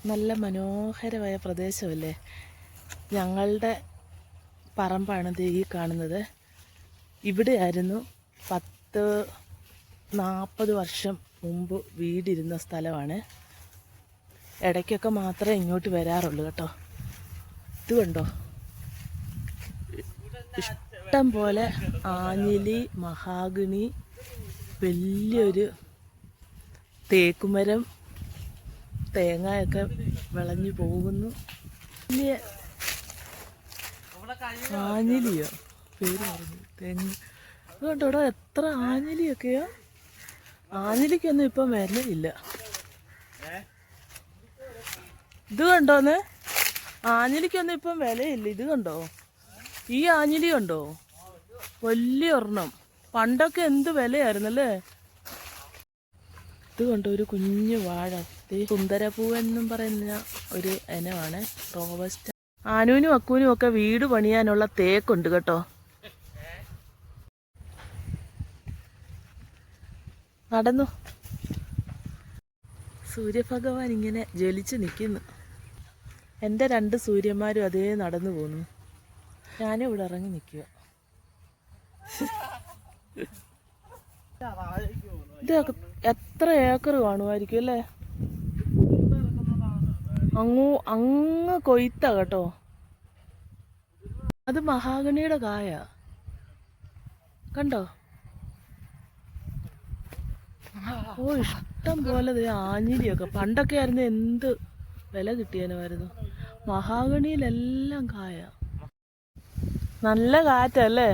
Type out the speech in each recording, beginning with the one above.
നല്ല മനോഹരമായ പ്രദേശമല്ലേ. ഞങ്ങളുടെ പറമ്പാണിത് ഈ കാണുന്നത്. ഇവിടെയായിരുന്നു 40 വർഷം മുമ്പ് വീടിരുന്ന സ്ഥലമാണ്. ഇടയ്ക്കൊക്കെ മാത്രമേ ഇങ്ങോട്ട് വരാറുള്ളൂ കേട്ടോ. ഇത് കണ്ടോ, ഇഷ്ടം പോലെ ആഞ്ഞിലി, മഹാഗണി, വലിയൊരു തേക്കുമരം, തേങ്ങയൊക്കെ വിളഞ്ഞു പോകുന്നു. വലിയ ആഞ്ഞിലിയോ പേര് പറഞ്ഞു, തെങ്ങ്. അതുകൊണ്ടോ ഇവിടെ എത്ര ആഞ്ഞിലിയൊക്കെയോ. ആഞ്ഞിലിക്കൊന്നും ഇപ്പം വിലയില്ല. ഇത് കണ്ടോന്ന്, ആഞ്ഞിലിക്കൊന്നും ഇപ്പം വിലയില്ല. ഇത് കണ്ടോ, ഈ ആഞ്ഞിലി കണ്ടോ, വലിയ ഒരെണ്ണം. പണ്ടൊക്കെ എന്ത് വിലയായിരുന്നല്ലേ. ഇത് കണ്ടോ, ഒരു കുഞ്ഞു വാഴ. സുന്ദരപൂവെന്നും പറയുന്ന ഒരു ഇനമാണ്, റോബസ്റ്റ. ആനൂനും അക്കൂനും ഒക്കെ വീട് പണിയാനുള്ള തേക്കുണ്ട് കേട്ടോ. നടന്നു. സൂര്യഭഗവാൻ ഇങ്ങനെ ജ്വലിച്ച് നിൽക്കുന്നു. എൻ്റെ 2 സൂര്യന്മാരും അതേ നടന്നു പോകുന്നു. ഞാനും ഇവിടെ ഇറങ്ങി നിൽക്കുക. ഇത് എത്ര ഏക്കർ കാണുമായിരിക്കും അല്ലേ. അങ്ങ് കൊയ്ത്ത കേട്ടോ. അത് മഹാഗണിയുടെ കായ കണ്ടോ. ഓ, ഇഷ്ടം പോലെ ആഞ്ഞിലിയൊക്കെ. പണ്ടൊക്കെ ആയിരുന്നു എന്ത് വില കിട്ടിയനുമായിരുന്നു. മഹാഗണിയിലെല്ലാം കായ. നല്ല കാറ്റല്ലേ.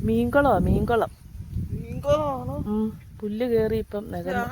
മീൻകുളമാണ്. പുല്ല് കയറി ഇപ്പം നഗരം.